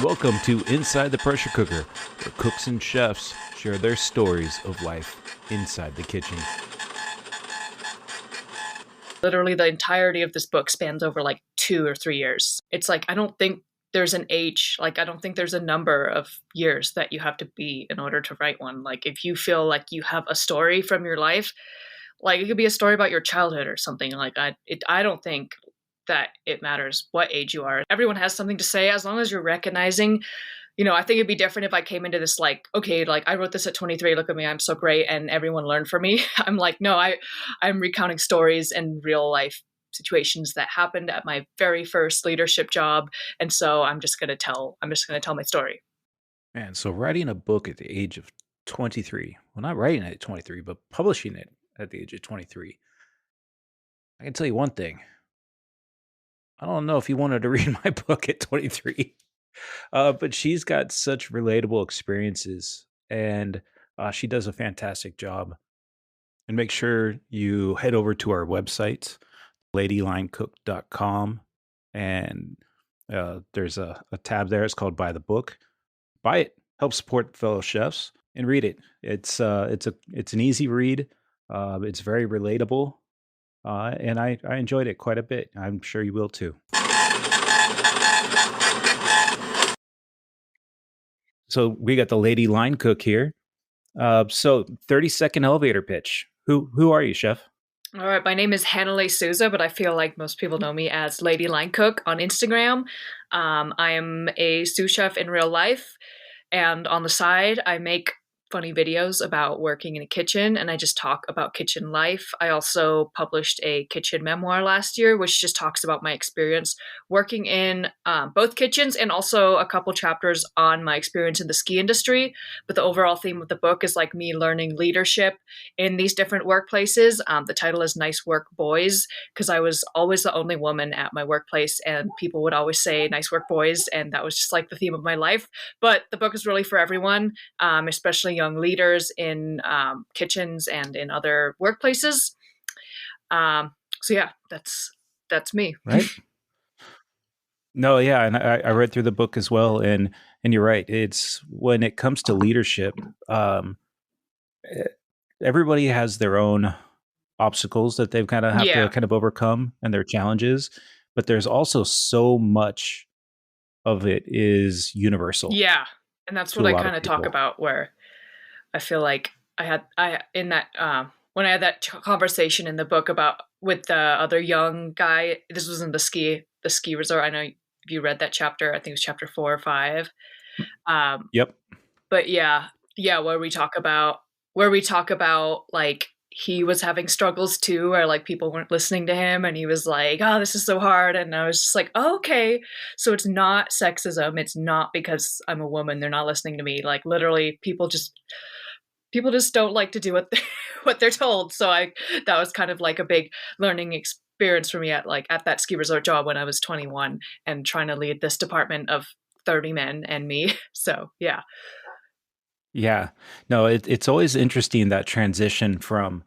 Welcome to Inside the Pressure Cooker, where cooks and chefs share their stories of life inside the kitchen. Literally, the entirety of this book spans over like 2 or 3 years. It's like, I don't think there's an age, like, I don't think there's a number of years that you have to be in order to write one. Like, if you feel like you have a story from your life, like, it could be a story about your childhood or something. Like, I don't think that it matters what age you are. Everyone has something to say as long as you're recognizing. I think it'd be different if I came into this like, okay, like I wrote this at 23, look at me, I'm so great, and everyone learned from me. I'm like, no, I'm recounting stories and real life situations that happened at my very first leadership job, and so I'm just gonna tell my story. Man, so writing a book at the age of 23, well, not writing it at 23, but publishing it at the age of 23, I can tell you one thing. I don't know if you wanted to read my book at 23, but she's got such relatable experiences and she does a fantastic job. And make sure you head over to our website, ladylinecook.com, and there's a tab there. It's called Buy the Book. Buy it, help support fellow chefs, and read it. It's an easy read. It's very relatable, and I enjoyed it quite a bit. I'm sure you will too. So we got the Lady Line Cook here. So 30-second elevator pitch. Who are you, chef? All right, my name is Hanalei Souza, but I feel like most people know me as Lady Line Cook on Instagram. I am a sous chef in real life, and on the side, I make funny videos about working in a kitchen, and I just talk about kitchen life. I also published a kitchen memoir last year, which just talks about my experience working in both kitchens and also a couple chapters on my experience in the ski industry. But the overall theme of the book is like me learning leadership in these different workplaces. The title is Nice Work Boys, because I was always the only woman at my workplace, and people would always say nice work boys, and that was just like the theme of my life. But the book is really for everyone, especially young leaders in kitchens and in other workplaces. So yeah, that's me. Right? No, yeah, and I read through the book as well, and you're right. It's when it comes to leadership, um, eh, everybody has their own obstacles that they've kind of have to Yeah, kind of overcome and their challenges, but there's also so much of it is universal yeah, and that's to what a I lot kind of of talk people. about. Where I feel like I in that when I had that conversation in the book about with the other young guy. This was in the ski resort. I know if you read that chapter. I think it was chapter 4 or 5. Um, Yep. but yeah, where we talk about like he was having struggles too, or like people weren't listening to him, and he was like, "Oh, this is so hard," and I was just like, oh, "Okay, so it's not sexism. It's not because I'm a woman. They're not listening to me. Like literally, people just don't like to do what what they're told." So I that was kind of like a big learning experience for me at that ski resort job when I was 21 and trying to lead this department of 30 men and me. So yeah. Yeah. No, it's always interesting that transition from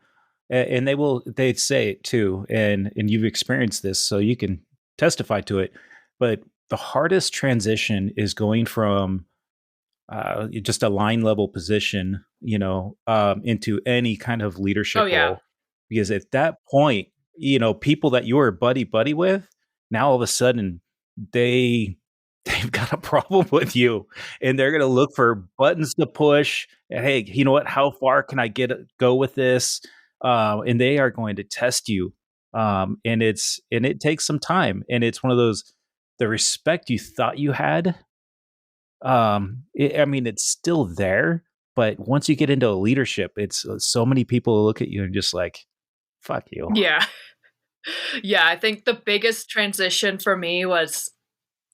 and they say it too, and you've experienced this, so you can testify to it. But the hardest transition is going from just a line level position, into any kind of Oh leadership yeah. role. Because at that point, people that you were buddy buddy with, now all of a sudden they they've got a problem with you, and they're going to look for buttons to push. And, hey, you know what? How far can I go with this? And they are going to test you. And it takes some time, and it's one of those the respect you thought you had I mean, it's still there, but once you get into leadership, it's so many people look at you and just like, "Fuck you." Yeah. Yeah, I think the biggest transition for me was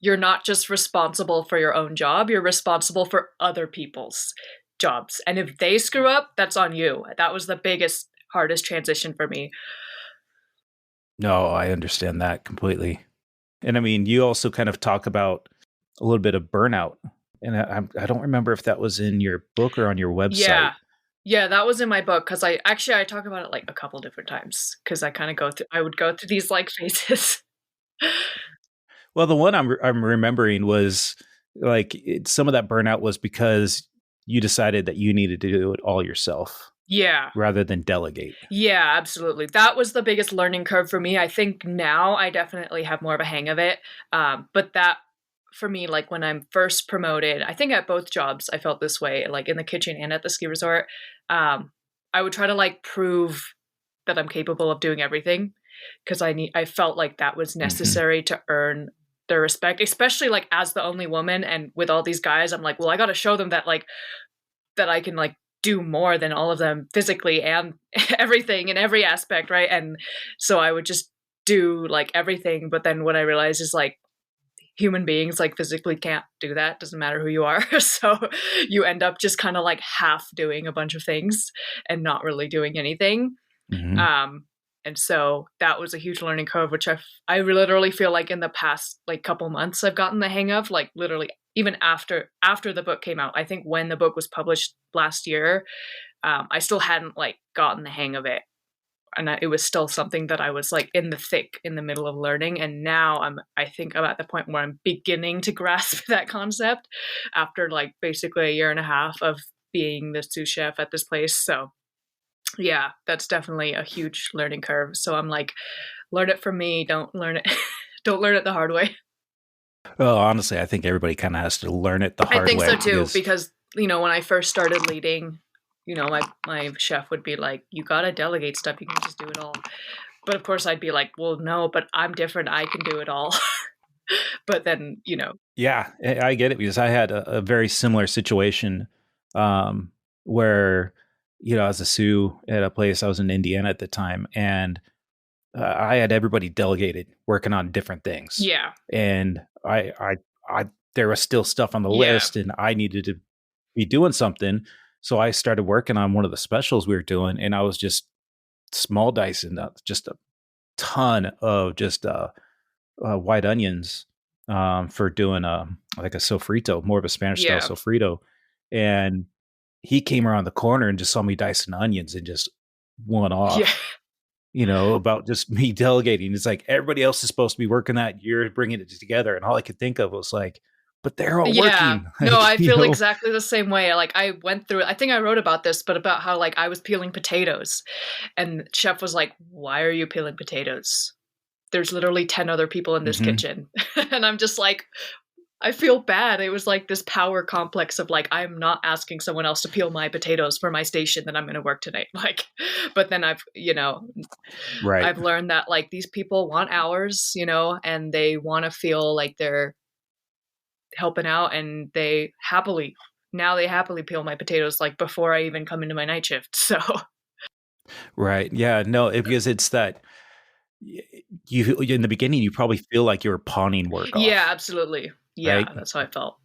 you're not just responsible for your own job, you're responsible for other people's jobs. And if they screw up, that's on you. That was the biggest, hardest transition for me. No, I understand that completely. And I mean, you also kind of talk about a little bit of burnout, and I don't remember if that was in your book or on your website. Yeah. Yeah, that was in my book because I talk about it like a couple different times because I would go through these like phases. Well, the one I'm remembering was like some of that burnout was because you decided that you needed to do it all yourself Yeah. rather than delegate. Yeah, absolutely. That was the biggest learning curve for me. I think now I definitely have more of a hang of it. But that for me, like when I'm first promoted, I think at both jobs I felt this way, like in the kitchen and at the ski resort. Um, I would try to like prove that I'm capable of doing everything because I felt like that was Mm-hmm. necessary to earn their respect, especially like as the only woman and with all these guys, I'm like, well, I got to show them that like that I can like do more than all of them physically and everything in every aspect, right? And so I would just do like everything, but then what I realized is like human beings like physically can't do that, doesn't matter who you are. So you end up just kind of like half doing a bunch of things and not really doing anything. Mm-hmm. Um, and so that was a huge learning curve, which I literally feel like in the past like couple months I've gotten the hang of. Like literally, even after the book came out, I think when the book was published last year, I still hadn't like gotten the hang of it, and it was still something that I was like in the thick, in the middle of learning. And now I think I'm at the point where I'm beginning to grasp that concept after like basically a year and a half of being the sous chef at this place. So yeah, that's definitely a huge learning curve. So I'm like, learn it from me. Don't learn it. Don't learn it the hard way. Well, honestly, I think everybody kind of has to learn it the I hard think so way too, because, because when I first started leading, my chef would be like, "You gotta delegate stuff. You can just do it all." But of course, I'd be like, "Well, no, but I'm different. I can do it all." But then, yeah, I get it because I had a very similar situation um, where, I was a sous at a place. I was in Indiana at the time, and I had everybody delegated working on different things, yeah, and I there was still stuff on the yeah, list, and I needed to be doing something. So I started working on one of the specials we were doing, and I was just small dicing just a ton of just white onions for doing like a sofrito, more of a Spanish style yeah, sofrito, and he came around the corner and just saw me dicing onions and just went yeah. off about just me delegating. It's like everybody else is supposed to be working that. You're bringing it together. And all I could think of was like, but they're all Yeah. working. No, Like, I feel exactly the same way. Like I went through I think I wrote about this, but about how like I was peeling potatoes and chef was like, "Why are you peeling potatoes? There's literally 10 other people in this hmm kitchen." And I'm just like, I feel bad. It was like this power complex of like, I'm not asking someone else to peel my potatoes for my station that I'm going to work tonight. Like, but then right. I've learned that like these people want hours, and they want to feel like they're helping out, and they happily peel my potatoes like before I even come into my night shift. So Right. Yeah. No, because it's that y- you in the beginning, you probably feel like you were pawning work yeah, off, absolutely. Yeah, right? that's how I felt.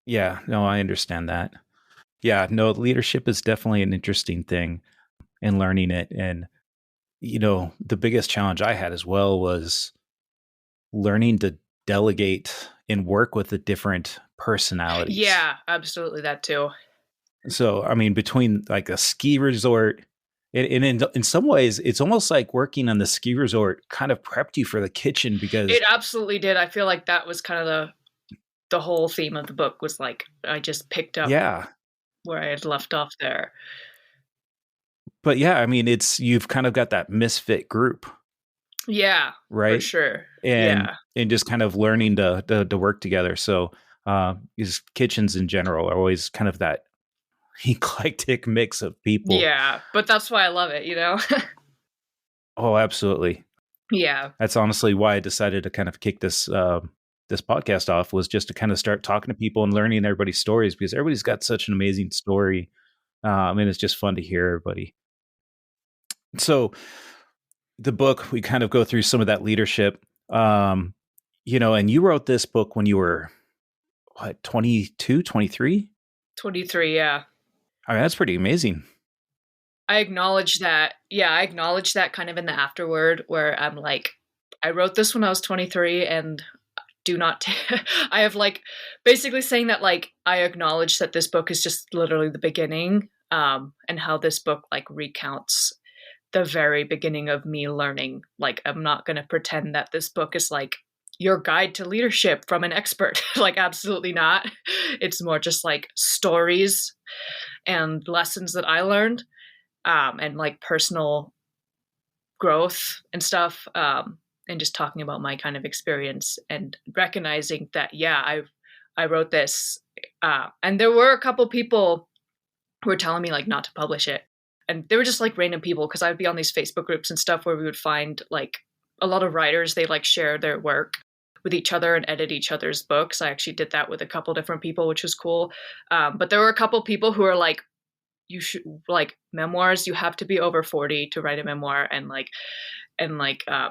Yeah. No, I understand that. Yeah. No, leadership is definitely an interesting thing and learning it. And, the biggest challenge I had as well was learning to delegate and work with the different personalities. Yeah, absolutely that too. So, I mean, between like a ski resort, and in some ways, it's almost like working on the ski resort kind of prepped you for the kitchen because, It absolutely did. I feel like that was kind of the whole theme of the book was like I just picked up yeah. where I had left off there. But yeah, I mean, you've kind of got that misfit group, Yeah, for right? sure. And Yeah. just kind of learning to work together. So, these kitchens in general are always kind of that eclectic mix of people. Yeah, but that's why I love it. Oh, absolutely. Yeah. That's honestly why I decided to kind of kick this podcast off was just to kind of start talking to people and learning everybody's stories because everybody's got such an amazing story, and it's just fun to hear everybody. So the book we kind of go through some of that leadership, and you wrote this book when you were what 22, 23. 23, yeah. I mean, that's pretty amazing. I acknowledge that. Yeah, I acknowledge that kind of in the afterword where I'm like, I wrote this when I was 23 and do not I have like basically saying that like I acknowledge that this book is just literally the beginning, and how this book like recounts the very beginning of me learning. Like I'm not going to pretend that this book is like your guide to leadership from an expert. Like, absolutely not. It's more just like stories and lessons that I learned, and like personal growth and stuff, and just talking about my kind of experience and recognizing that, yeah, I wrote this, and there were a couple people who were telling me like not to publish it, and they were just like random people because I'd be on these Facebook groups and stuff where we would find like a lot of writers, they like share their work with each other and edit each other's books. I actually did that with a couple different people, which was cool. But there were a couple people who are like, you should like memoirs, you have to be over 40 to write a memoir, and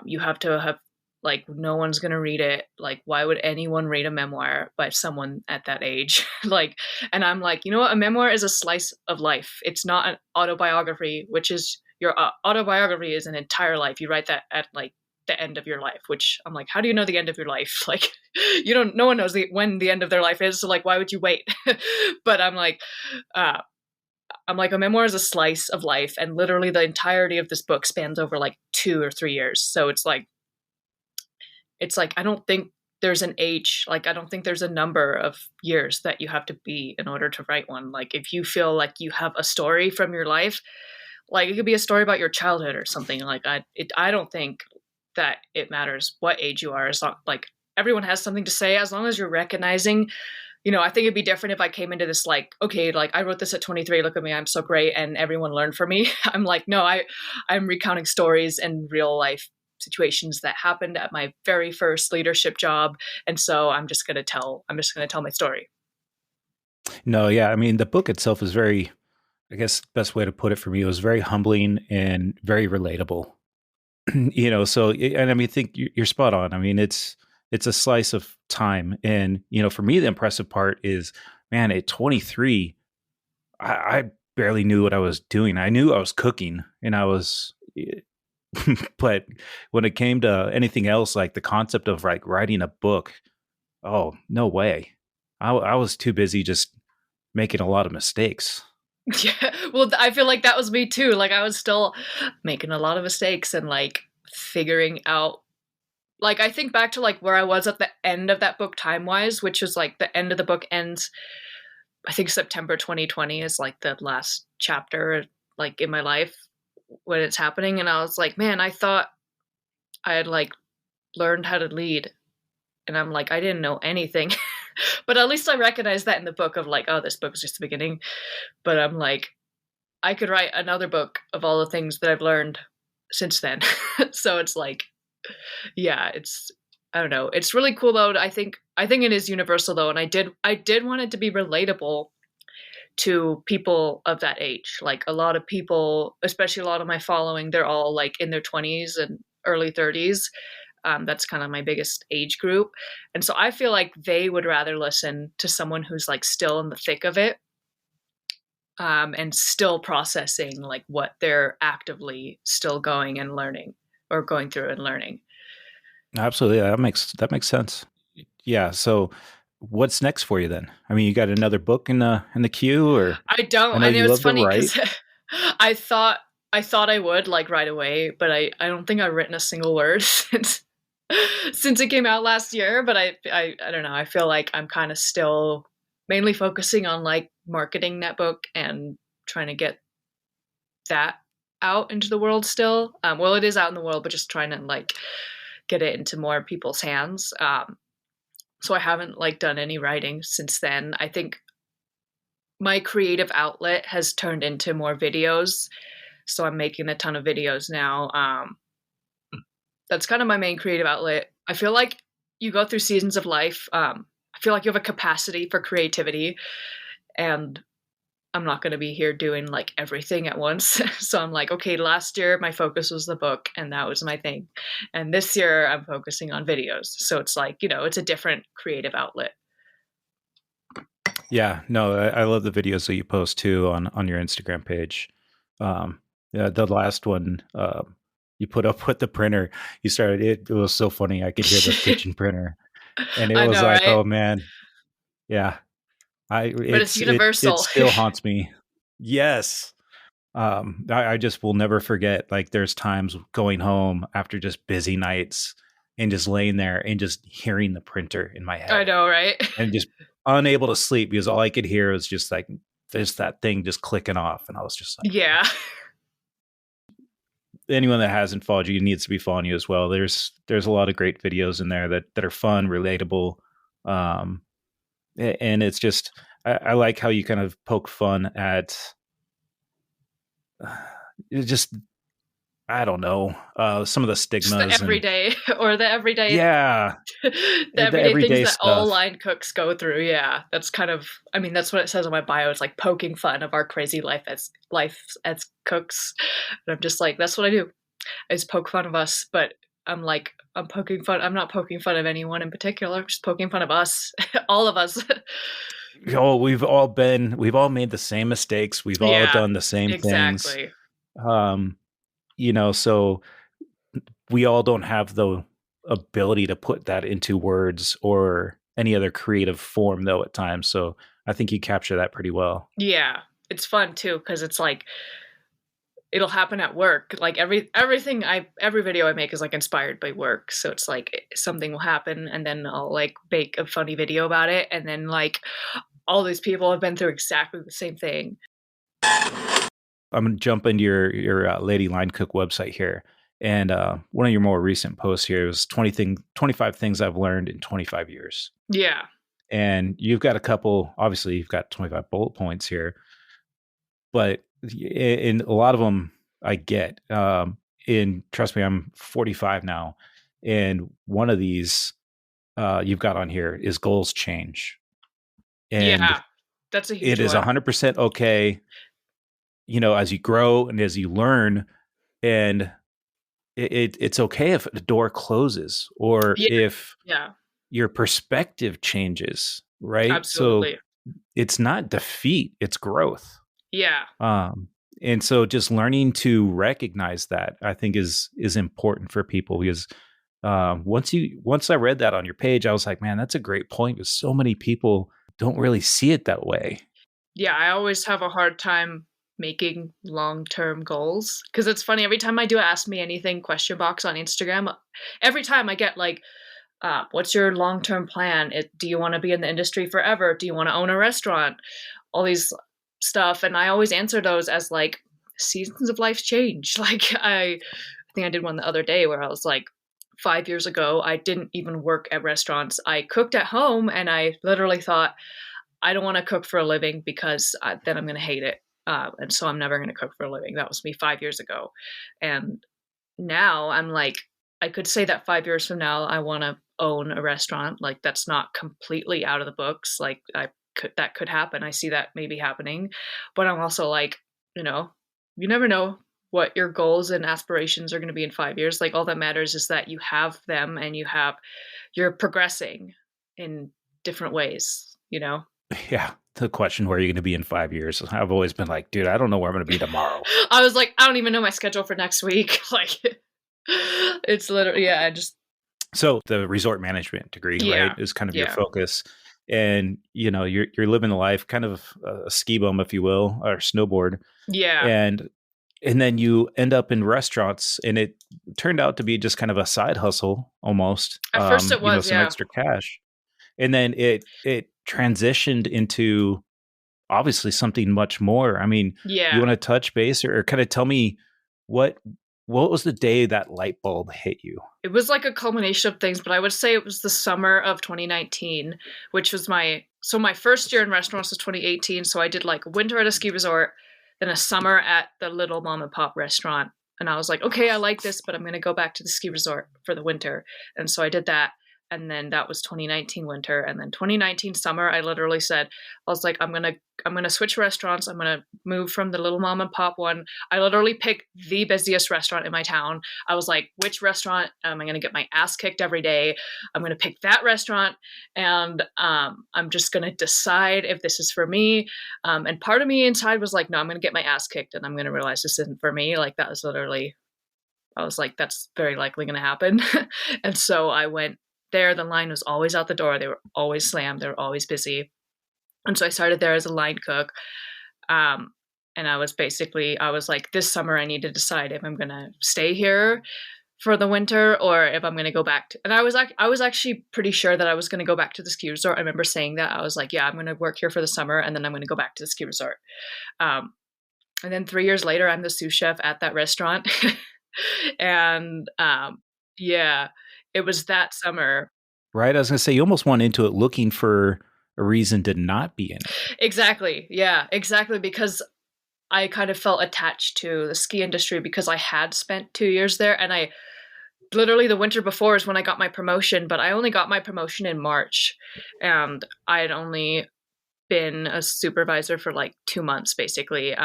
you have to have like no one's gonna read it. Like, why would anyone read a memoir by someone at that age? Like, and I'm like, you know what, a memoir is a slice of life. It's not an autobiography, which is your autobiography is an entire life. You write that at like the end of your life, which I'm like, how do you know the end of your life? Like, you don't, no one knows when the end of their life is, so like, why would you wait? But uh I'm like, a memoir is a slice of life, and literally the entirety of this book spans over like 2 or 3 years. So it's like I don't think there's an age, like I don't think there's a number of years that you have to be in order to write one. Like, if you feel like you have a story from your life, like it could be a story about your childhood or something. Like, I don't think that it matters what age you are. As long like everyone has something to say, as long as you're recognizing. I think it'd be different if I came into this like, okay, like I wrote this at 23, look at me, I'm so great, and everyone learned from me. I'm like, no, I'm recounting stories and real life situations that happened at my very first leadership job, and so I'm just gonna tell my story. No, yeah, I mean, the book itself is very, I guess, best way to put it for me, it was very humbling and very relatable. So, and I mean, think you're spot on. I mean, it's a slice of time, and for me, the impressive part is, man, at 23, I barely knew what I was doing. I knew I was cooking, and I was, but when it came to anything else, like the concept of like writing a book, oh no way. I was too busy just making a lot of mistakes. Yeah, well, I feel like that was me too. Like, I was still making a lot of mistakes and like figuring out. Like, I think back to like where I was at the end of that book time wise, which was like the end of the book ends, I think September 2020 is like the last chapter like in my life when it's happening. And I was like, man, I thought I had like learned how to lead. And I'm like, I didn't know anything. But at least I recognized that in the book of like, oh, this book is just the beginning. But I'm like, I could write another book of all the things that I've learned since then. So it's like, yeah, it's, I don't know. It's really cool though. I think it is universal though, and I did want it to be relatable to people of that age. Like, a lot of people, especially a lot of my following, they're all like in their 20s and early 30s. That's kind of my biggest age group. And so I feel like they would rather listen to someone who's like still in the thick of it, and still processing like what they're actively still going and learning or going through and learning. Absolutely, yeah, that makes sense. Yeah. So, what's next for you then? I mean, you got another book in the queue, or I I don't. know I know you it's love to funny write. because I thought I would like right away, but I don't think I've written a single word since it came out last year. But I don't know. I feel like I'm kind of still mainly focusing on like marketing that book and trying to get that out into the world still. Well, it is out in the world, but just trying to like get it into more people's hands. So I haven't like done any writing since then. I think my creative outlet has turned into more videos. So I'm making a ton of videos now. That's kind of my main creative outlet. I feel like you go through seasons of life. I feel like you have a capacity for creativity, and I'm not going to be here doing like everything at once. So I'm like, okay, last year my focus was the book and that was my thing. And this year I'm focusing on videos. So it's like, it's a different creative outlet. Yeah, no, I love the videos that you post too on your Instagram page. Yeah, the last one you put up with the printer, you started it. It was so funny. I could hear the kitchen printer, and it I was know, like, right? oh man, yeah. I But it's it universal. still haunts me. Yes. I just will never forget. Like, there's times going home after just busy nights, and just laying there and just hearing the printer in my I head know, right? and just unable to sleep because all I could hear was just like there's that thing just clicking off, and I was just like, Yeah. anyone that hasn't followed you needs to be following you as well. There's a lot of great videos in there that are fun, relatable, um, and it's just I like how you kind of poke fun at it's just I don't know some of the Just the stigmas and everyday or the everyday yeah, the the everyday things everyday that all stuff. line cooks go through. Yeah. That's kind of, I mean, that's what it says on my bio. It's like poking fun of our crazy life as cooks. And I'm just like, that's what I do. I just poke fun of us, but I'm like, I'm not poking fun of anyone in particular. I'm just poking fun of us. All of us. Oh, we've all made the same mistakes. We've all Yeah, done the same things. exactly. Um, so we all don't have the ability to put that into words or any other creative form though at times. So I think you capture that pretty well. Yeah. It's fun too, because it's like it'll happen at work. Like every video I make is like inspired by work. So it's like something will happen and then I'll like make a funny video about it and then like all these people have been through exactly the same thing. I'm gonna jump into your Lady Line Cook website here, and one of your more recent posts here was 25 things I've learned in 25 years, Yeah. and you've got a couple. Obviously, you've got 25 bullet points here, but in a lot of them, I get. In trust me, I'm 45 now, and one of these you've got on here is goals change, and Yeah. That's a it huge is one. 100% okay. As you grow and as you learn, and it's okay if the door closes or Yeah. if Yeah. your perspective changes, right? So Absolutely. it's not defeat, it's growth. Yeah. Um, and so just learning to recognize that I think is important for people because once I read that on your page, I was like, man, that's a great point because so many people don't really see it that way. Yeah, I always have a hard time making long-term goals because it's funny every time I do a ask me anything question box on Instagram, every time I get like what's your long-term plan? Do you want to be in the industry forever? Do you want to own a restaurant? All these stuff. And I always answer those as like seasons of life change. Like I think I did one the other day where I was like, 5 years ago, I didn't even work at restaurants. I cooked at home and I literally thought, I don't want to cook for a living because then I'm going to hate it. And so I'm never going to cook for a living. That was me 5 years ago. And now I'm like, I could say that 5 years from now, I want to own a restaurant. Like that's not completely out of the books. Like that could happen. I see that maybe happening, but I'm also like, you know, you never know what your goals and aspirations are going to be in 5 years. Like all that matters is that you have them and you're progressing in different ways, you know? Yeah. The question, where are you going to be in 5 years? I've always been like, dude, I don't know where I'm going to be tomorrow. I was like, I don't even know my schedule for next week. Like it's literally, yeah, I just, So the resort management degree, right, yeah, is kind of your yeah, focus, and you're living the life, kind of a ski bum, if you will, or snowboard, yeah. and then you end up in restaurants, and it turned out to be just kind of a side hustle almost, At first it was, some yeah. extra cash, and then it transitioned into obviously something much more. I mean, you Yeah. want to touch base or kind of tell me what what was the day that light bulb hit you? It was like a culmination of things, but I would say it was the summer of 2019, which was my first year in restaurants was 2018. So I did like a winter at a ski resort, then a summer at the little mom and pop restaurant. And I was like, okay, I like this, but I'm going to go back to the ski resort for the winter. And so I did that. And then that was 2019 winter. And then 2019 summer, I literally said, I was like, I'm gonna switch restaurants. I'm gonna move from the little mom and pop one. I literally picked the busiest restaurant in my town. I was like, which restaurant am I going to get my ass kicked every day? I'm going to pick that restaurant and I'm just going to decide if this is for me. And part of me inside was like, no, I'm going to get my ass kicked and I'm going to realize this isn't for me. Like that was literally, I was like, that's very likely going to happen. And so I went there. The line was always out the door. They were always slammed. They were always busy. And so I started there as a line cook. Um, and I was like, this summer I need to decide if I'm going to stay here for the winter or if I'm going to go back to, and I was actually pretty sure that I was going to go back to the ski resort. I remember saying that. I was like, yeah, I'm going to work here for the summer and then I'm going to go back to the ski resort. Um, and then 3 years later, I'm the sous chef at that restaurant. And yeah, it was that summer. Right? I was going to say, you almost went into it looking for a reason to not be in it. Exactly. Yeah, exactly. Because I kind of felt attached to the ski industry because I had spent 2 years there. And I literally the winter before is when I got my promotion, but I only got my promotion in March. And I had only been a supervisor for like 2 months, basically.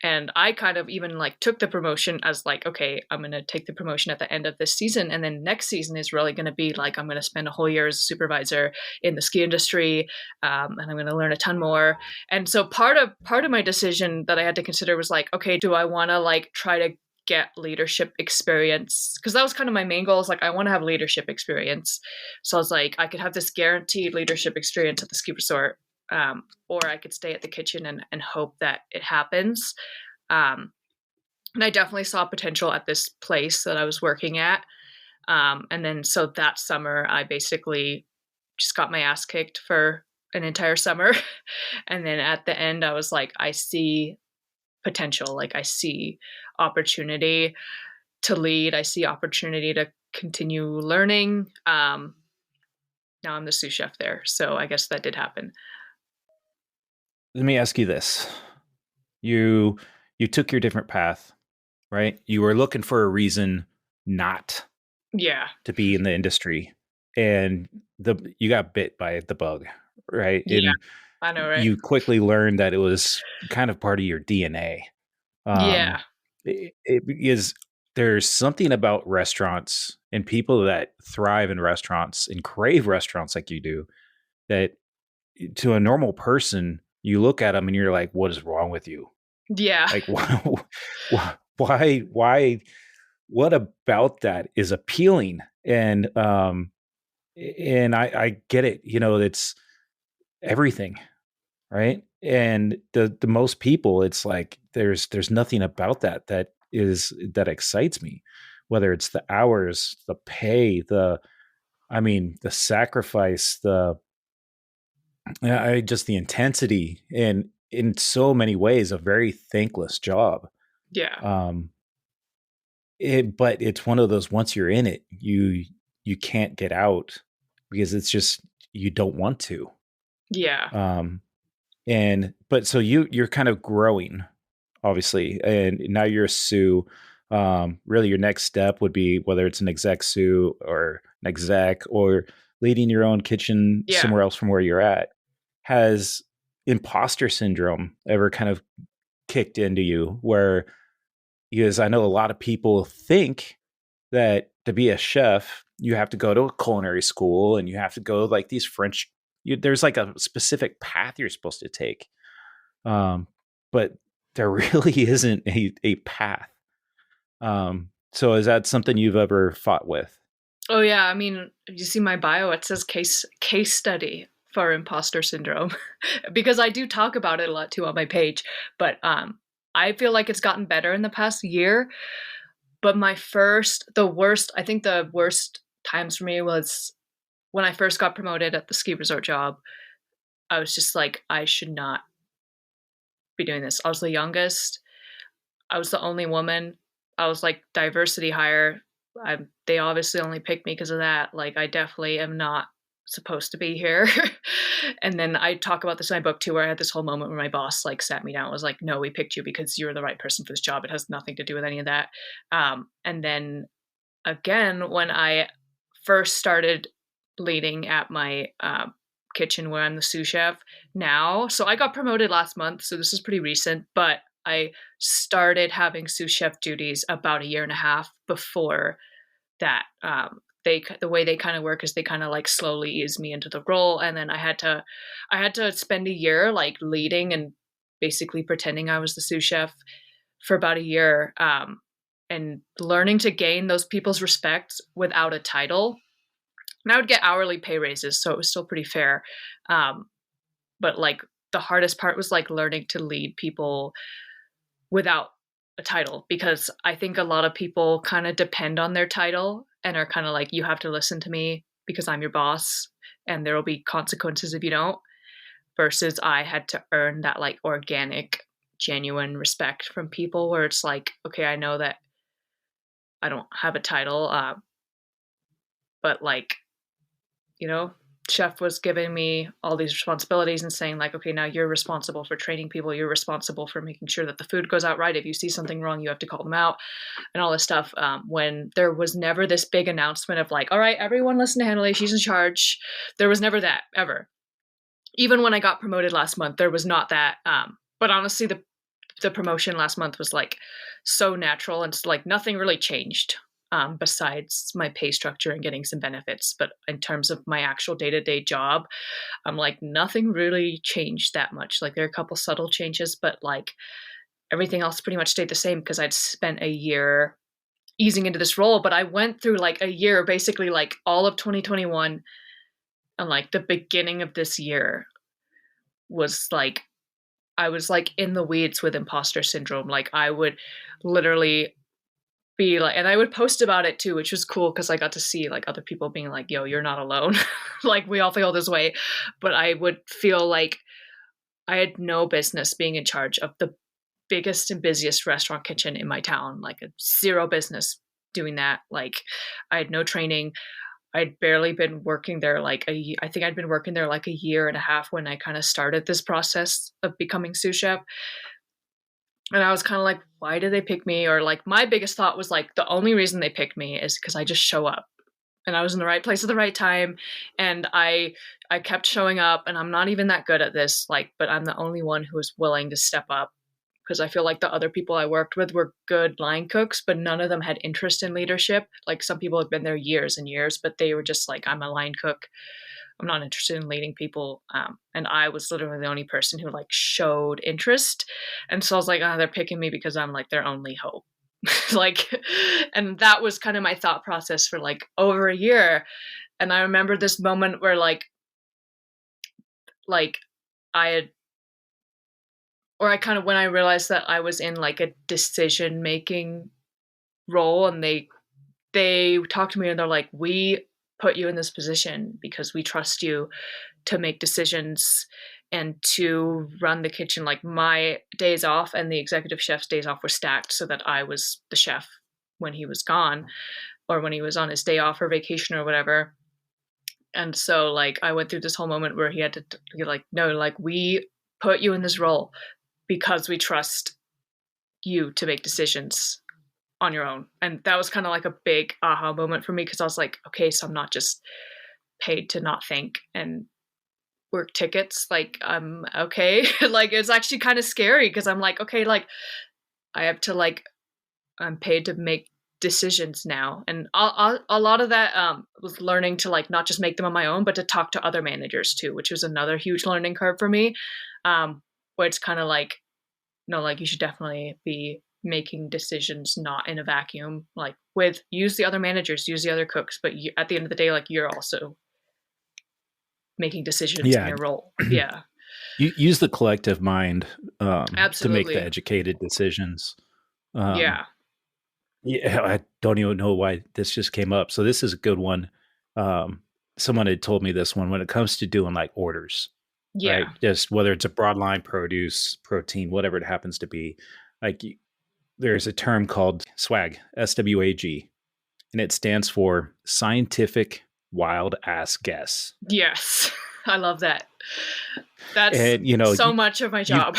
And I kind of even like took the promotion as like, okay, I'm going to take the promotion at the end of this season. And then next season is really going to be like, I'm going to spend a whole year as a supervisor in the ski industry. And I'm going to learn a ton more. And so part of my decision that I had to consider was like, okay, do I want to like try to get leadership experience? Because that was kind of my main goal, is like, I want to have leadership experience. So I was like, I could have this guaranteed leadership experience at the ski resort. Or I could stay at the kitchen and hope that it happens. And I definitely saw potential at this place that I was working at. And then so that summer, I basically just got my ass kicked for an entire summer. And then at the end, I was like, I see potential. Like I see opportunity to lead. I see opportunity to continue learning. Now I'm the sous chef there. So I guess that did happen. Let me ask you this. You took your different path, right? You were looking for a reason not Yeah. to be in the industry, and you got bit by the bug, right? Yeah. And I know, right? you quickly learned that it was kind of part of your DNA. Yeah. It is there's something about restaurants and people that thrive in restaurants and crave restaurants like you do, that to a normal person, you look at them and you're like, what is wrong with you? Yeah. Like, why, what about that is appealing? And I get it, it's everything, right? And the most people, it's like there's nothing about that excites me, whether it's the hours, the pay, the sacrifice, I just the intensity, and in so many ways a very thankless job. Yeah. um but it's one of those, once you're in it, you can't get out, because it's just, you don't want to. Yeah. um And but so you're kind of growing, obviously, and now you're a sous. Really, your next step would be whether it's an exec sous or an exec, or leading your own kitchen Yeah. somewhere else from where you're at. Has imposter syndrome ever kind of kicked into you, where, because I know a lot of people think that to be a chef, you have to go to a culinary school and you have to go like these French. There's like a specific path you're supposed to take, but there really isn't a path. So is that something you've ever fought with? Oh yeah. I mean, you see my bio, it says case study for imposter syndrome because I do talk about it a lot too on my page, but I feel like it's gotten better in the past year, but I think the worst times for me was when I first got promoted at the ski resort job. I was just like, I should not be doing this. I was the youngest. I was the only woman. I was like diversity hire. They obviously only picked me because of that. Like, I definitely am not supposed to be here. And then I talk about this in my book too, where I had this whole moment where my boss like sat me down and was like, no, we picked you because you're the right person for this job. It has nothing to do with any of that. And then again, when I first started leading at my kitchen where I'm the sous chef now. So I got promoted last month, so this is pretty recent, but I started having sous chef duties about a year and a half before that. The way they kind of work is they kind of like slowly ease me into the role, and then I had to spend a year like leading and basically pretending I was the sous chef for about a year, and learning to gain those people's respect without a title. And I would get hourly pay raises, so it was still pretty fair. Um, but like the hardest part was like learning to lead people without a title, because I think a lot of people kind of depend on their title and are kind of like, you have to listen to me because I'm your boss and there will be consequences if you don't. Versus I had to earn that like organic, genuine respect from people where it's like, okay, I know that I don't have a title, but like, you know, chef was giving me all these responsibilities and saying like, okay, now you're responsible for training people, you're responsible for making sure that the food goes out right. If you see something wrong, you have to call them out and all this stuff. When there was never this big announcement of like, all right, everyone listen to Hanalei, she's in charge. There was never that, ever. Even when I got promoted last month, there was not that. But honestly, the promotion last month was like so natural, and like nothing really changed, besides my pay structure and getting some benefits. But in terms of my actual day-to-day job, I'm like, nothing really changed that much. Like there are a couple subtle changes, but like everything else pretty much stayed the same because I'd spent a year easing into this role. But I went through like a year, basically like all of 2021 and like the beginning of this year was like, I was like in the weeds with imposter syndrome. Like I would literally be like, and I would post about it too, which was cool because I got to see like other people being like, yo, you're not alone. Like we all feel this way. But I would feel like I had no business being in charge of the biggest and busiest restaurant kitchen in my town, like a zero business doing that. Like I had no training. I'd barely been working there like I think I'd been working there like a year and a half when I kind of started this process of becoming sous chef. And I was kind of like, why did they pick me? Or like my biggest thought was like, the only reason they picked me is because I just show up. And I was in the right place at the right time. And I kept showing up, and I'm not even that good at this, like, but I'm the only one who was willing to step up because I feel like the other people I worked with were good line cooks, but none of them had interest in leadership. Like some people have been there years and years, but they were just like, I'm a line cook. I'm not interested in leading people. And I was literally the only person who like showed interest. And so I was like, oh, they're picking me because I'm like their only hope. Like, and that was kind of my thought process for like over a year. And I remember this moment where like I had, or I kind of, when I realized that I was in like a decision making role, and they talked to me and they're like, we put you in this position because we trust you to make decisions and to run the kitchen. Like my days off and the executive chef's days off were stacked so that I was the chef when he was gone or when he was on his day off or vacation or whatever. And so like I went through this whole moment where he had to be like, no, like we put you in this role because we trust you to make decisions on your own. And that was kind of like a big aha moment for me because I was like, okay, so I'm not just paid to not think and work tickets. Like I'm okay. Like it's actually kind of scary because I'm like, okay, like I have to like, I'm paid to make decisions now. And a lot of that was learning to like not just make them on my own, but to talk to other managers too, which was another huge learning curve for me. Where it's kind of like, no, like you should definitely be making decisions not in a vacuum, like with use the other managers, use the other cooks, but you, at the end of the day, like you're also making decisions in Yeah. your role. Yeah, You use the collective mind to make the absolutely. educated decisions. Um, Yeah, yeah, I don't even know why this just came up. So this is a good one. Um, Someone had told me this one when it comes to doing like orders, right? yeah, Just whether it's a broadline produce, protein, whatever it happens to be. Like there's a term called SWAG, SWAG, and it stands for scientific wild ass guess. yes. I love that. That's And you know, so much of my you've job.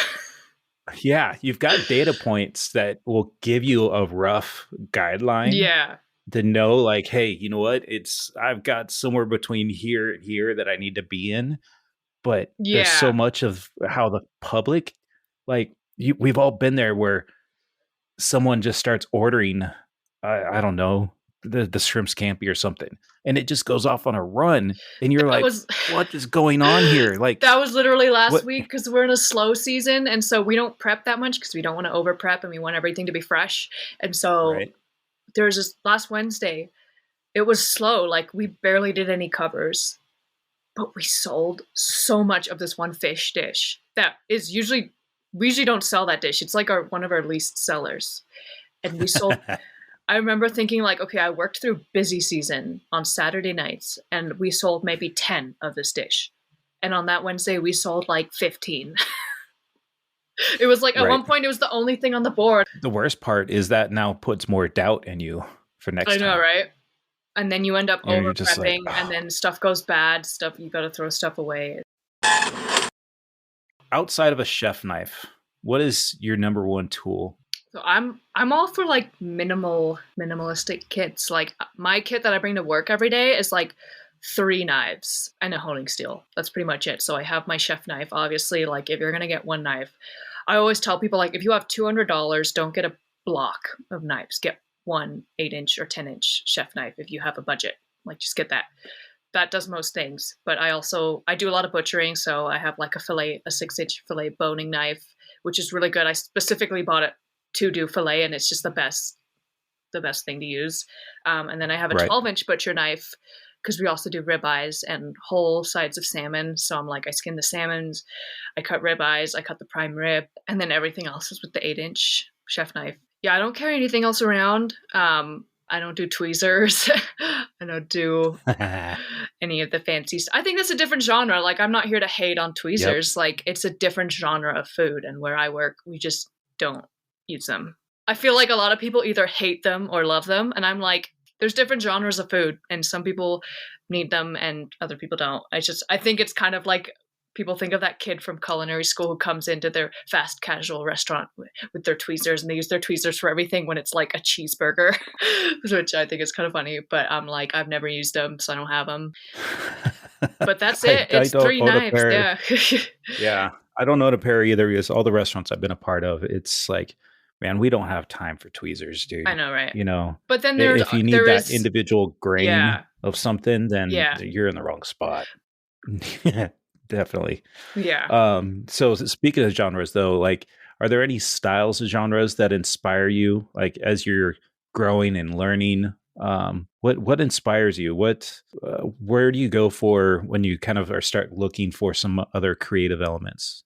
yeah, you've got data points that will give you a rough guideline Yeah, to know like, hey, you know what? I've got somewhere between here and here that I need to be in. But there's so yeah. much of how the public, like we've all been there where someone just starts ordering, I don't know, the shrimp scampi or something, and it just goes off on a run, and you're That like, was what is going on here? Like, that was literally last what? week because we're in a slow season, and so we don't prep that much because we don't want to over prep and we want everything to be fresh. And so Right. there was this last Wednesday. It was slow, like we barely did any covers, but we sold so much of this one fish dish that is usually we usually don't sell that dish. It's like one of our least sellers. And we sold, I remember thinking like, okay, I worked through busy season on Saturday nights and we sold maybe 10 of this dish. And on that Wednesday, we sold like 15. It was like at Right. one point, it was the only thing on the board. The worst part is that now puts more doubt in you for I next know, time. right? And then you end up You know, over you're just like, prepping and oh. then stuff goes bad. You got to throw stuff away. Outside of a chef knife, what is your number one tool? So I'm all for like minimalistic kits. Like my kit that I bring to work every day is like 3 knives and a honing steel. That's pretty much it. So I have my chef knife. Obviously, like if you're gonna get one knife, I always tell people like if you have $200, don't get a block of knives. Get one 8-inch or 10-inch chef knife if you have a budget. Like just get that. That does most things. But I do a lot of butchering, so I have like a 6-inch fillet boning knife, which is really good. I specifically bought it to do fillet, and it's just the best thing to use. And then I have a Right. 12-inch butcher knife because we also do ribeyes and whole sides of salmon. So I'm like, I skin the salmons, I cut ribeyes, I cut the prime rib, and then everything else is with the 8-inch chef knife. Yeah, I don't carry anything else around. I don't do tweezers. I don't do any of the fancy stuff. I think that's a different genre. Like, I'm not here to hate on Yep. tweezers. Like, it's a different genre of food. And where I work, we just don't use them. I feel like a lot of people either hate them or love them. And I'm like, there's different genres of food. And some people need them and other people don't. I think it's kind of like people think of that kid from culinary school who comes into their fast casual restaurant with their tweezers and they use their tweezers for everything when it's like a cheeseburger, which I think is kind of funny. But I'm like, I've never used them, so I don't have them. But that's it. I It's don't 3 own a knives. pair. Yeah. Yeah. I don't own a pair either because all the restaurants I've been a part of, it's like, man, we don't have time for tweezers, I dude. know, right? You know, But then if you need there that is, individual grain yeah, of something, then yeah, you're in the wrong spot. Definitely. yeah. So speaking of genres though, like, are there any styles of genres that inspire you, like as you're growing and learning? What inspires you? Where do you go for when you kind of are start looking for some other creative elements?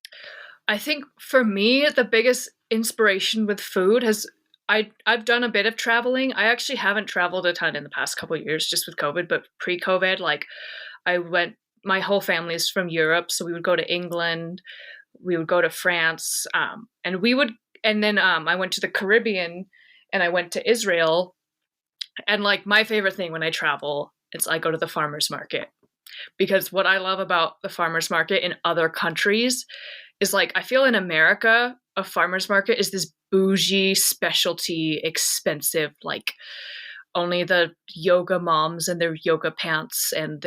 I think for me, the biggest inspiration with food has I've done a bit of traveling. I actually haven't traveled a ton in the past couple of years just with COVID, but pre-COVID, like I went my whole family is from Europe, so we would go to England, we would go to France, and we would and then I went to the Caribbean and I went to Israel. And like my favorite thing when I travel is I go to the farmers market because what I love about the farmers market in other countries is like I feel in America a farmers market is this bougie specialty expensive like only the yoga moms and their yoga pants and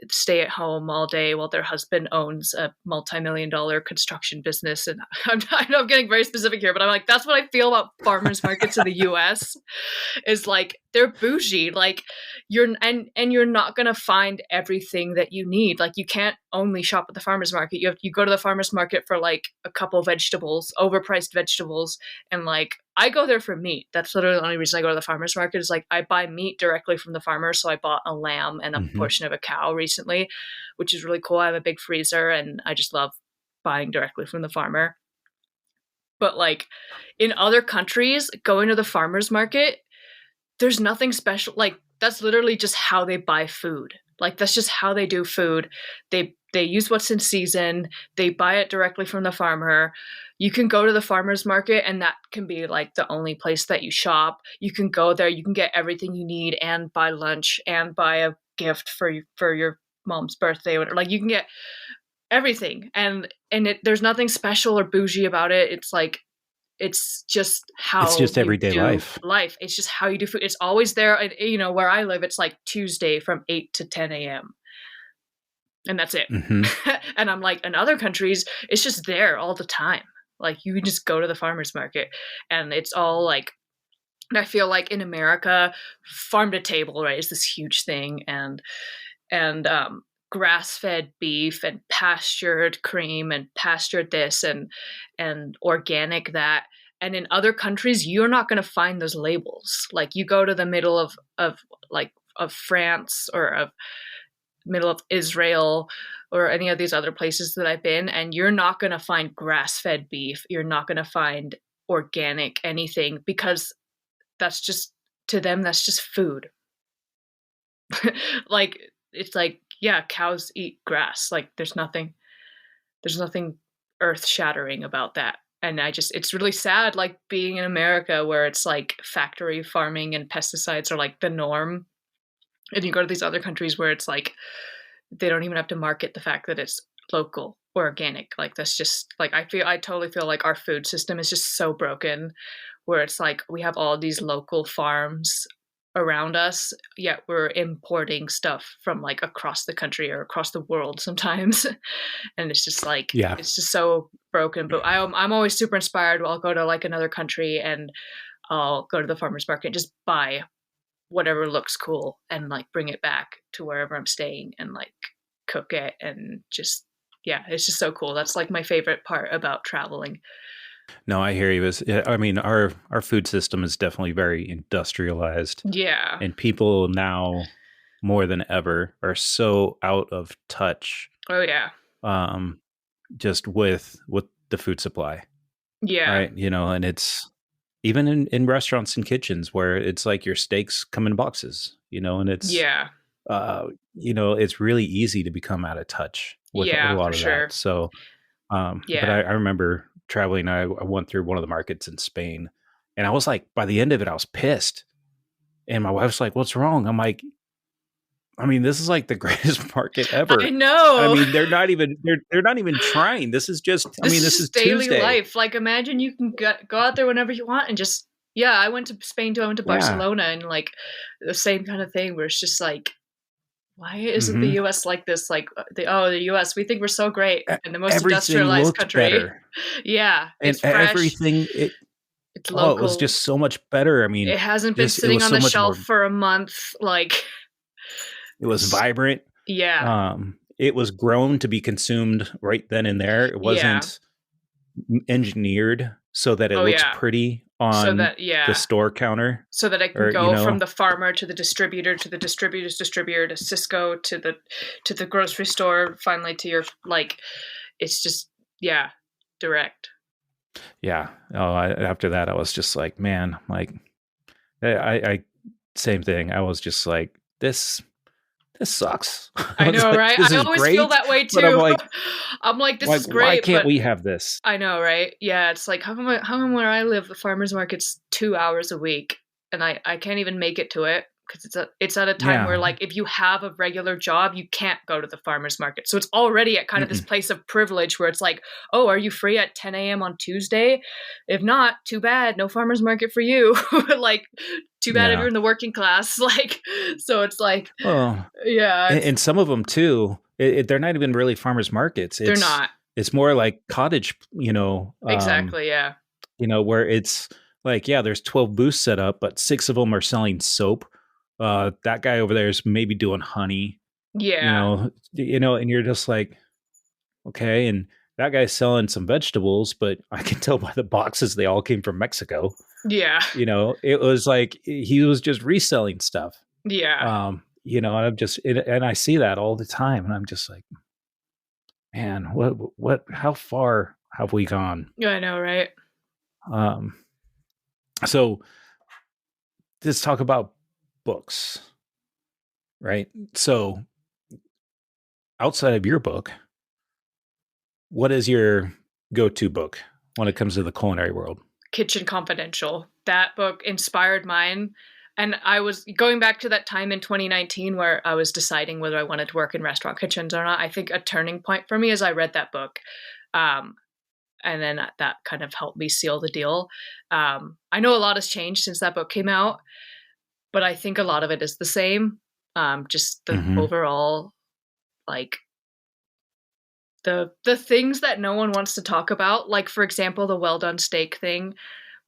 stay at home all day while their husband owns a multi-million-dollar construction business. And I know I'm getting very specific here, but I'm like, that's what I feel about farmers markets in the US is like they're bougie. Like you're not gonna find everything that you need. Like you can't only shop at the farmers market. You go to the farmers market for like a couple of vegetables, overpriced vegetables, and like I go there for meat. That's literally the only reason I go to the farmers market is like I buy meat directly from the farmer. So I bought a lamb and a Hmm. portion of a cow recently, which is really cool. I have a big freezer and I just love buying directly from the farmer. But like in other countries, going to the farmers market, there's nothing special. Like that's literally just how they buy food. Like that's just how they do food. They use what's in season. They buy it directly from the farmer. You can go to the farmers market and that can be like the only place that you shop. You can go there, you can get everything you need and buy lunch and buy a gift for your mom's birthday. Like you can get everything there's nothing special or bougie about it. It's like it's just It's how just you everyday do life. life. It's just how you do food. It's always there. And, where I live, it's like Tuesday from 8 to 10 a.m. And that's it. Hmm. And I'm like, in other countries, it's just there all the time. Like you can just go to the farmer's market and it's all like, I feel like in America, farm to table, right, is this huge thing. And grass-fed beef and pastured cream and pastured this and organic that. And in other countries, you're not going to find those labels. Like you go to the middle of France or of middle of Israel or any of these other places that I've been, and you're not going to find grass-fed beef. You're not going to find organic anything, because that's just, to them, that's just food. Like, it's like, yeah, cows eat grass. Like, there's nothing earth shattering about that. And it's really sad, like being in America where it's like factory farming and pesticides are like the norm. And you go to these other countries where it's like they don't even have to market the fact that it's local or organic. Like, that's just like, I totally feel like our food system is just so broken, where it's like we have all these local farms around us, yet we're importing stuff from like across the country or across the world sometimes. And it's just like, Yeah. it's just so broken. But I'm always super inspired. I'll go to like another country and I'll go to the farmer's market and just buy whatever looks cool and like bring it back to wherever I'm staying and like cook it. And just, yeah, it's just so cool. That's like my favorite part about traveling. No, I hear you. I mean, our food system is definitely very industrialized, Yeah. and people now more than ever are so out of touch, Oh yeah. um, just with the food supply, Yeah. right? And it's even in restaurants and kitchens where it's like your steaks come in boxes, and Yeah. it's really easy to become out of touch with a Yeah, for lot of that. sure. So, but Yeah. I remember traveling. I went through one of the markets in Spain, and I was like, by the end of it, I was pissed. And my wife's like, "What's wrong?" I'm like, "I mean, this is like the greatest market I ever." I know. mean, they're not even trying. This is just. I This mean, is this is just daily Tuesday. life. Like, imagine you can go out there whenever you want and just, yeah, I went to Spain too. I went to Yeah. Barcelona, and like the same kind of thing where it's just like, why isn't the Hmm. US like this? Like, the US, we think we're so great and the most Everything industrialized looked country. better, Yeah, and it's fresh, everything it's it was local. just so much better. I mean, It hasn't been just it sitting was on so the much shelf more. for a month. Like, It was vibrant. yeah, It was grown to be consumed right then and there. It yeah. wasn't engineered so that it Oh, looks yeah. pretty So on that, the yeah. store counter, So that it can or go from the farmer to the distributor to the distributor's distributor to Cisco to the grocery store, finally to your, like, it's just, yeah, direct. yeah. Oh, after that, I was just like, man, like, I same thing. I was just like, this sucks. I I was know, like, right? this I is always feel great, that way but I'm too. like, I'm like, this is why great, can't but we have this? I know, right? Yeah, it's like, how come where I live, the farmer's market's 2 hours a week, and I can't even make it to it because it's at a time where, Yeah. like, if you have a regular job, you can't go to the farmer's market. So it's already at kind of this Mm-mm. place of privilege where it's like, oh, are you free at 10 a.m. on Tuesday? If not, too bad, no farmer's market for you. Like, too bad if Yeah. you're in the working class. Like, so it's like, Well, yeah, and some of them too, they're not even really farmers markets. they're not. It's more like cottage, Exactly, yeah. where it's like, yeah, there's 12 booths set up, but six of them are selling soap. That guy over there is maybe doing honey, Yeah. and you're just like, okay, and that guy's selling some vegetables, but I can tell by the boxes they all came from Mexico. Yeah. It was like he was just reselling stuff. Yeah. And I'm just, and I see that all the time, and I'm just like, man, how far have we gone? Yeah, I know, right? Um, so let's talk about books, right? So outside of your book, what is your go-to book when it comes to the culinary world? Kitchen Confidential. That book inspired mine. And I was going back to that time in 2019 where I was deciding whether I wanted to work in restaurant kitchens or not. I think a turning point for me is I read that book. Um, and then that kind of helped me seal the deal. I know a lot has changed since that book came out, but I think a lot of it is the same. Just the Hmm. overall, like, the things that no one wants to talk about, like, for example, the well done steak thing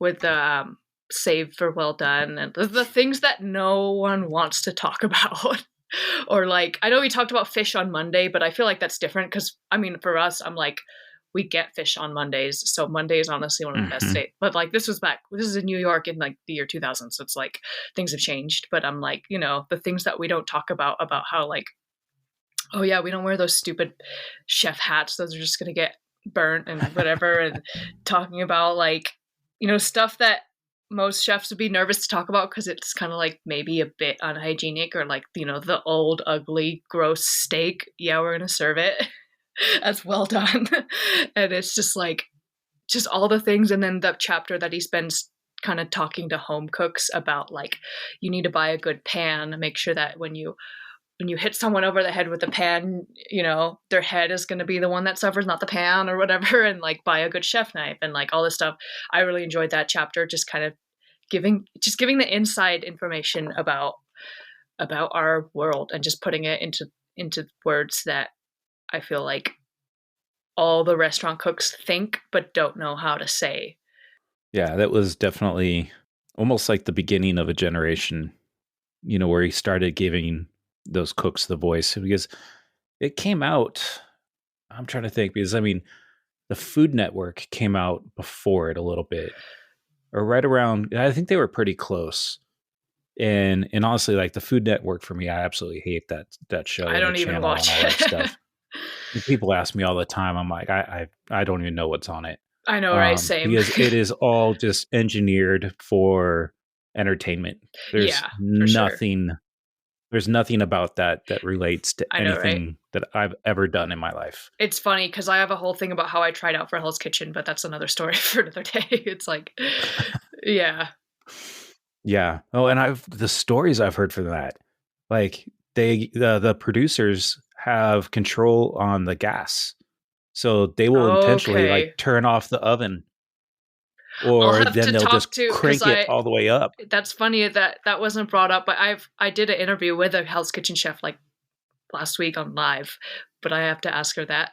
with the save for well done, and the things that no one wants to talk about. Or, like, I know we talked about fish on Monday, but I feel like that's different because, I mean, for us, I'm like, we get fish on Mondays, so Monday is honestly one of the best Hmm. days. But like, this is in New York in like the year 2000, so it's like things have changed. But I'm like, the things that we don't talk about how, like, Oh yeah, we don't wear those stupid chef hats. Those are just gonna get burnt and whatever. And talking about like, stuff that most chefs would be nervous to talk about because it's kind of like maybe a bit unhygienic or like, the old, ugly, gross steak. Yeah, we're gonna serve it as well done. And it's just like, just all the things. And then the chapter that he spends kind of talking to home cooks about like, you need to buy a good pan, make sure that when you hit someone over the head with a pan, their head is going to be the one that suffers, not the pan or whatever, and like buy a good chef knife and like all this stuff. I really enjoyed that chapter, just kind of giving the inside information about our world and just putting it into words that I feel like all the restaurant cooks think but don't know how to say. Yeah, that was definitely almost like the beginning of a generation, where he started giving those cooks the voice because it came out. I'm trying to think because I mean, the Food Network came out before it a little bit, or right around. I think they were pretty close. And honestly, like the Food Network for me, I absolutely hate that show I and the don't even channel and watch all that it. stuff. And people ask me all the time. I'm like, I don't even know what's on it, I know, right? Same. because it is all just engineered for entertainment. There's Yeah, for sure. nothing. There's nothing about that relates to I know, right? anything that I've ever done in my life. It's funny because I have a whole thing about how I tried out for Hell's Kitchen, but that's another story for another day. It's like, yeah, Yeah. Oh, and I've the stories I've heard from that, like the producers have control on the gas, so they will intentionally like okay. turn off the oven, I'll or have then to they'll talk just to because crank it all the way up. that's funny that that wasn't brought up, but I did an interview with a Hell's Kitchen chef like last week on live, but I have to ask her that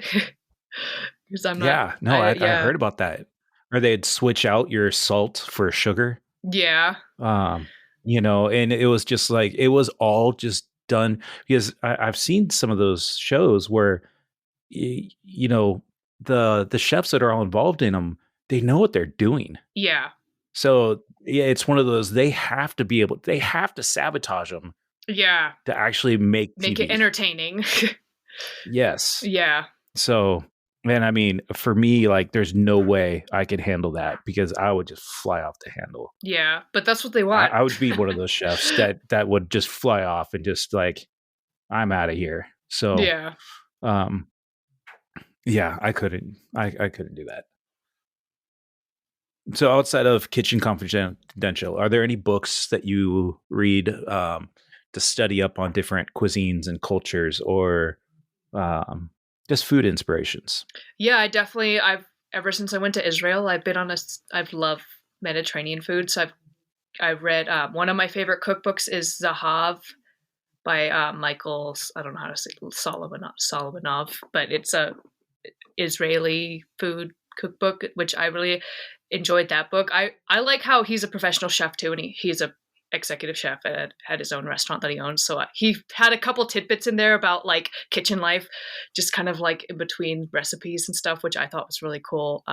because I'm not. Yeah. No, I Yeah, heard about that. Or they'd switch out your salt for sugar. yeah, Um, and it was just like it was all just done because I've seen some of those shows where you know the chefs that are all involved in them, they know what they're doing. yeah, So yeah, it's one of those they have to sabotage them yeah. to actually make Make it TV. entertaining. Yes. Yeah, So, man, I mean, for me, like, there's no way I could handle that because I would just fly off the handle. yeah, but that's what they I, want. I would be one of those chefs that would just fly off and just like, I'm out of here. So, Yeah. um, yeah, I couldn't do that. So, outside of Kitchen Confidential, are there any books that you read to study up on different cuisines and cultures, or um, just food inspirations? Yeah, I've ever since I went to Israel, I've loved Mediterranean food. So I've read one of my favorite cookbooks is Zahav by I don't know how to say Solomonov, but it's a Israeli food cookbook, which I really enjoyed that book. I like how he's a professional chef too, and he's a executive chef had his own restaurant that he owns. So he had a couple tidbits in there about like kitchen life, just kind of like in between recipes and stuff, which I thought was really cool.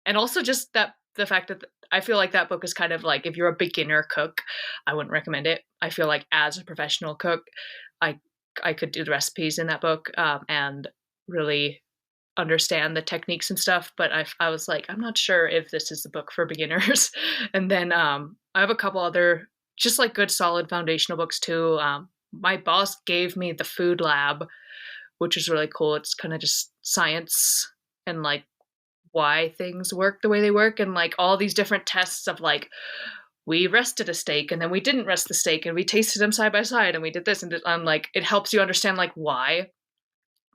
And also just that the fact that I feel like that book is kind of like if you're a beginner cook, I wouldn't recommend it. I feel like as a professional cook, I I could do the recipes in that book and really understand the techniques and stuff, but I was like, I'm not sure if this is the book for beginners. And then I have a couple other just like good solid foundational books too. My boss gave me the Food Lab, which is really cool. It's kind of just science and like why things work the way they work and like all these different tests of like we rested a steak and then we didn't rest the steak and we tasted them side by side and we did this and I'm like it helps you understand like why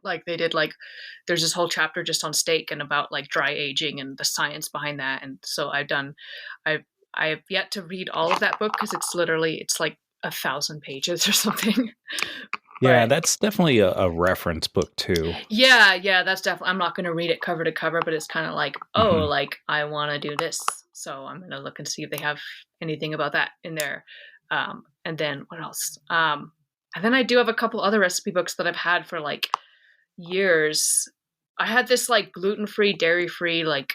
like they did like there's this whole chapter just on steak and about like dry aging and the science behind that. And so I've I've yet to read all of that book because it's like 1,000 pages or something. Yeah, But that's definitely a reference book too. yeah, that's definitely I'm not gonna read it cover to cover, but it's kind of like, oh, Hmm. like I want to do this. So I'm gonna look and see if they have anything about that in there. And then what else? And then I do have a couple other recipe books that I've had for like years. I had this like gluten-free, dairy-free, like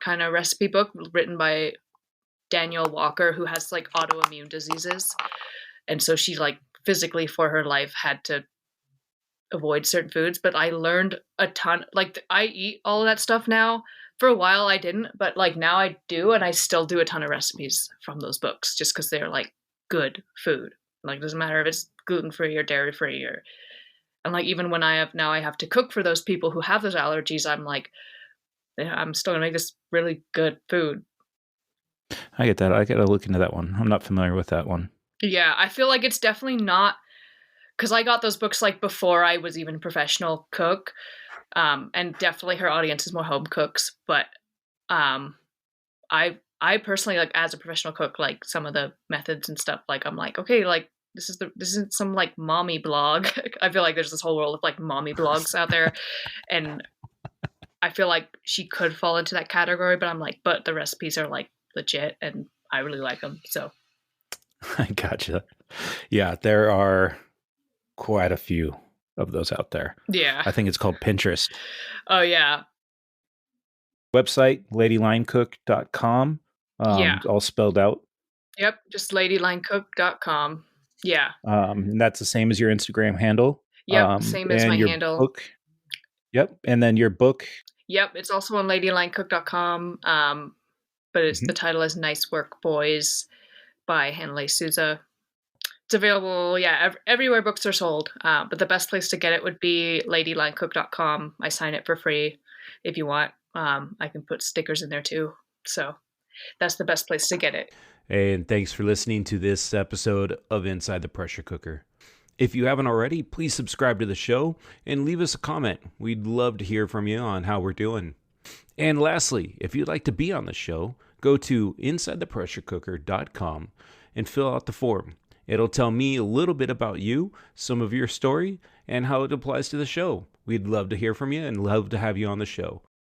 kind of recipe book written by Danielle Walker, who has like autoimmune diseases. And so she like physically for her life had to avoid certain foods, but I learned a ton. Like I eat all of that stuff now. For a while I didn't, but like now I do, and I still do a ton of recipes from those books just because they're like good food. Like it doesn't matter if it's gluten free or dairy free or and like even when I have to cook for those people who have those allergies, I'm like, yeah, I'm still gonna make this really good food. I get that. I got to look into that one. I'm not familiar with that one. Yeah, I feel like it's definitely not because I got those books like before I was even a professional cook, and definitely her audience is more home cooks. But um, I personally like as a professional cook, like some of the methods and stuff. Like I'm like, okay, like this isn't some like mommy blog. I feel like there's this whole world of like mommy blogs out there, and I feel like she could fall into that category. But I'm like, but the recipes are like legit, and I really like them. So I gotcha. Yeah, there are quite a few of those out there. yeah, I think it's called Pinterest. oh yeah, Website, ladylinecook.com, yeah. all spelled out. Yep, just ladylinecook.com. Yeah. And that's the same as your Instagram handle. Yep, same as And my your handle. book. Yep. And then your book. Yep, it's also on ladylinecook.com. But it's the title is Nice Work Boys by Hanalei Souza. It's available, yeah, everywhere books are sold. But the best place to get it would be ladylinecook.com. I sign it for free if you want. I can put stickers in there too. So that's the best place to get it. And thanks for listening to this episode of Inside the Pressure Cooker. If you haven't already, please subscribe to the show and leave us a comment. We'd love to hear from you on how we're doing. And lastly, if you'd like to be on the show, go to insidethepressurecooker.com and fill out the form. It'll tell me a little bit about you, some of your story, and how it applies to the show. We'd love to hear from you and love to have you on the show.